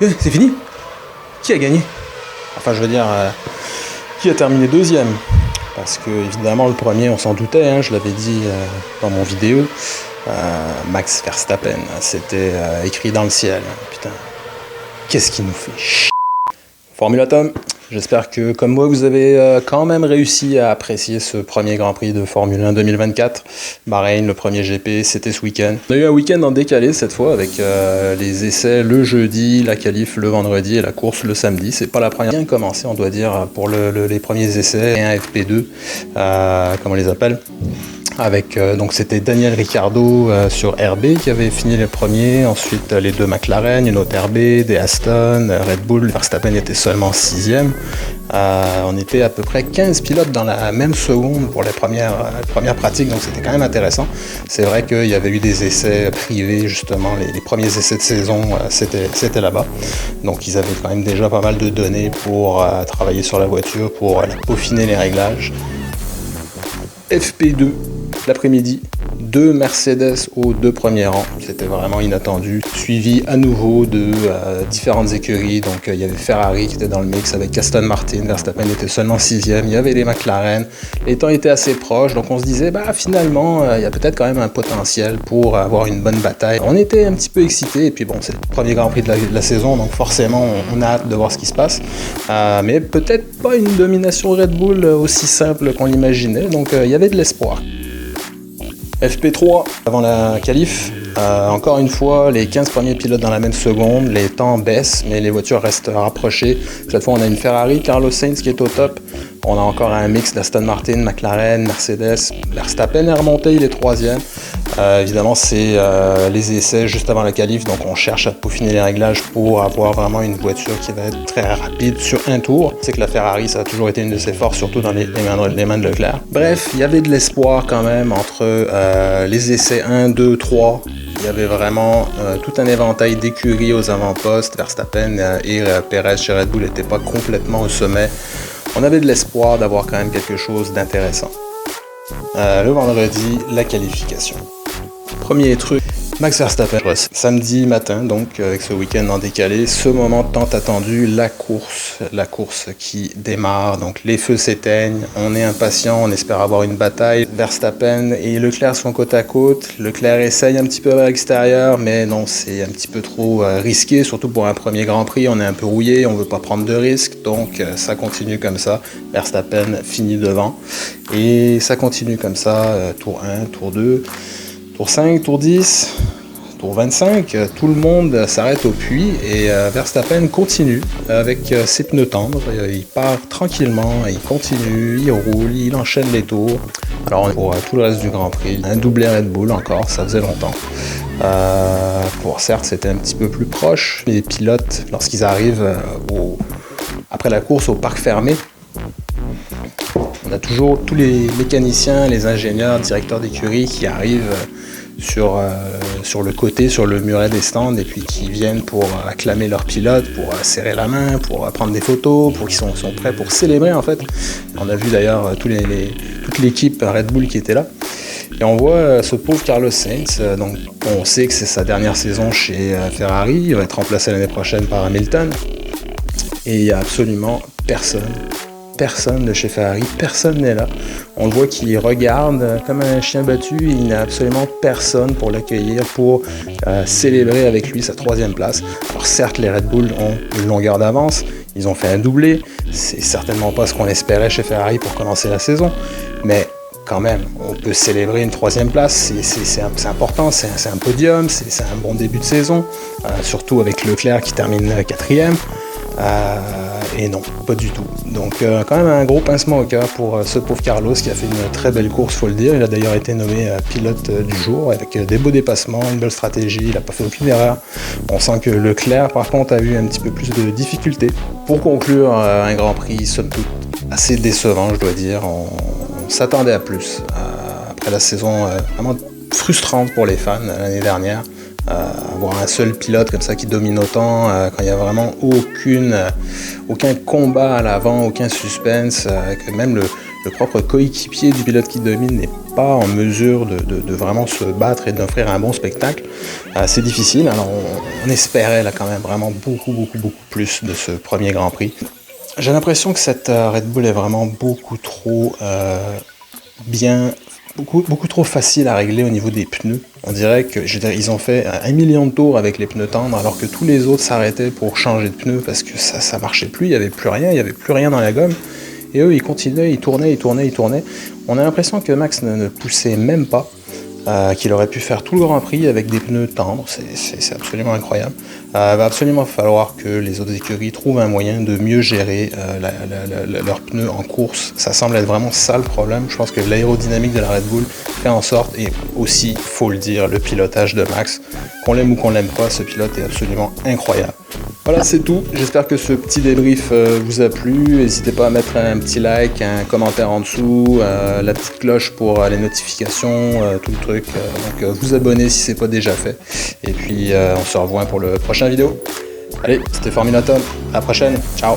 C'est fini? Qui a gagné? Enfin, je veux dire, qui a terminé deuxième? Parce que, évidemment, le premier, on s'en doutait, hein, je l'avais dit dans mon vidéo. Max Verstappen, c'était écrit dans le ciel. Putain, qu'est-ce qui nous fait chier? Formula Tom, j'espère que, comme moi, vous avez quand même réussi à apprécier ce premier Grand Prix de Formule 1 2024. Bahreïn, le premier GP, c'était ce week-end. On a eu un week-end en décalé cette fois, avec les essais le jeudi, la qualif le vendredi et la course le samedi. C'est pas la première. Bien commencé, on doit dire, pour les premiers essais, et un FP2, comme on les appelle. Avec donc c'était Daniel Ricciardo sur RB qui avait fini le premier, ensuite les deux McLaren, une autre RB, des Aston, Red Bull, Verstappen était seulement 6e. On était à peu près 15 pilotes dans la même seconde pour les premières pratiques, donc c'était quand même intéressant. C'est vrai qu'il y avait eu des essais privés, justement, les premiers essais de saison, c'était là-bas. Donc ils avaient quand même déjà pas mal de données pour travailler sur la voiture, pour peaufiner les réglages. FP2, l'après-midi, 2 Mercedes aux 2 premiers rangs, c'était vraiment inattendu, suivi à nouveau de différentes écuries, donc il y avait Ferrari qui était dans le mix avec Aston Martin, Verstappen était seulement 6e, il y avait les McLaren, les temps étaient assez proches, donc on se disait finalement il y a peut-être quand même un potentiel pour avoir une bonne bataille. On était un petit peu excités, et puis bon, c'est le premier Grand Prix de la saison, donc forcément on a hâte de voir ce qui se passe, mais peut-être pas une domination Red Bull aussi simple qu'on l'imaginait, donc il y avait de l'espoir. FP3, avant la qualif, encore une fois, les 15 premiers pilotes dans la même seconde, les temps baissent, mais les voitures restent rapprochées. Cette fois, on a une Ferrari, Carlos Sainz qui est au top. On a encore un mix d'Aston Martin, McLaren, Mercedes. Verstappen est remonté, il est 3e. Évidemment, c'est les essais juste avant la qualif, donc on cherche à peaufiner les réglages pour avoir vraiment une voiture qui va être très rapide sur un tour. C'est que la Ferrari, ça a toujours été une de ses forces, surtout dans les mains de Leclerc. Bref, il y avait de l'espoir quand même entre les essais 1, 2, 3. Il y avait vraiment tout un éventail d'écuries aux avant-postes. Verstappen et Perez chez Red Bull n'étaient pas complètement au sommet. On avait de l'espoir d'avoir quand même quelque chose d'intéressant. Le vendredi, la qualification. Premier truc, Max Verstappen, samedi matin, donc avec ce week-end en décalé, ce moment tant attendu, la course qui démarre, donc les feux s'éteignent, on est impatient, on espère avoir une bataille. Verstappen et Leclerc sont côte à côte, Leclerc essaye un petit peu à l'extérieur, mais non, c'est un petit peu trop risqué, surtout pour un premier Grand Prix, on est un peu rouillé, on veut pas prendre de risques, donc ça continue comme ça, Verstappen finit devant, et ça continue comme ça, tour 1, tour 2, tour 5, tour 10, tour 25, tout le monde s'arrête au puits et Verstappen continue avec ses pneus tendres. Il part tranquillement, il continue, il roule, il enchaîne les tours. Alors pour tout le reste du Grand Prix, un doublé Red Bull encore, ça faisait longtemps. Certes, c'était un petit peu plus proche. Les pilotes, lorsqu'ils arrivent après la course au parc fermé, on a toujours tous les mécaniciens, les ingénieurs, directeurs d'écurie qui arrivent sur le côté, sur le muret des stands, et puis qui viennent pour acclamer leurs pilotes, pour serrer la main, pour prendre des photos, pour qu'ils sont prêts pour célébrer en fait. On a vu d'ailleurs toute l'équipe Red Bull qui était là. Et on voit ce pauvre Carlos Sainz, donc on sait que c'est sa dernière saison chez Ferrari, il va être remplacé l'année prochaine par Hamilton. Et il n'y a absolument personne de chez Ferrari, personne n'est là. On le voit qu'il regarde comme un chien battu, il n'y a absolument personne pour l'accueillir, pour célébrer avec lui sa 3e place. Alors certes, les Red Bull ont une longueur d'avance, ils ont fait un doublé, c'est certainement pas ce qu'on espérait chez Ferrari pour commencer la saison, mais quand même, on peut célébrer une 3e place, c'est important, c'est un podium, c'est un bon début de saison, surtout avec Leclerc qui termine 4e. Et non, pas du tout. Donc quand même un gros pincement au cœur pour ce pauvre Carlos qui a fait une très belle course, faut le dire. Il a d'ailleurs été nommé pilote du jour avec des beaux dépassements, une belle stratégie, il n'a pas fait aucune erreur. On sent que Leclerc par contre a eu un petit peu plus de difficultés. Pour conclure, un Grand Prix somme toute assez décevant, je dois dire. On s'attendait à plus. Après la saison vraiment frustrante pour les fans l'année dernière. Avoir un seul pilote comme ça qui domine autant, quand il n'y a vraiment aucun combat à l'avant, aucun suspense, que même le propre coéquipier du pilote qui domine n'est pas en mesure de vraiment se battre et d'offrir un bon spectacle, c'est difficile. Alors on espérait là quand même vraiment beaucoup plus de ce premier Grand Prix. J'ai l'impression que cette Red Bull est vraiment beaucoup trop beaucoup trop facile à régler au niveau des pneus. On dirait que, ils ont fait 1 million de tours avec les pneus tendres, alors que tous les autres s'arrêtaient pour changer de pneus parce que ça marchait plus, il n'y avait plus rien dans la gomme. Et eux, ils continuaient, ils tournaient. On a l'impression que Max ne poussait même pas, qu'il aurait pu faire tout le Grand Prix avec des pneus tendres. C'est absolument incroyable. Il va absolument falloir que les autres écuries trouvent un moyen de mieux gérer leurs pneus en course. Ça semble être vraiment ça le problème. Je pense que l'aérodynamique de la Red Bull fait en sorte, et aussi, faut le dire, le pilotage de Max. Qu'on l'aime ou qu'on l'aime pas, ce pilote est absolument incroyable. Voilà, c'est tout. J'espère que ce petit débrief vous a plu. N'hésitez pas à mettre un petit like, un commentaire en dessous, la petite cloche pour les notifications, tout le truc. Donc vous abonner si c'est pas déjà fait. Et puis on se revoit pour le prochain vidéo. Allez, c'était Formulatom. À la prochaine. Ciao.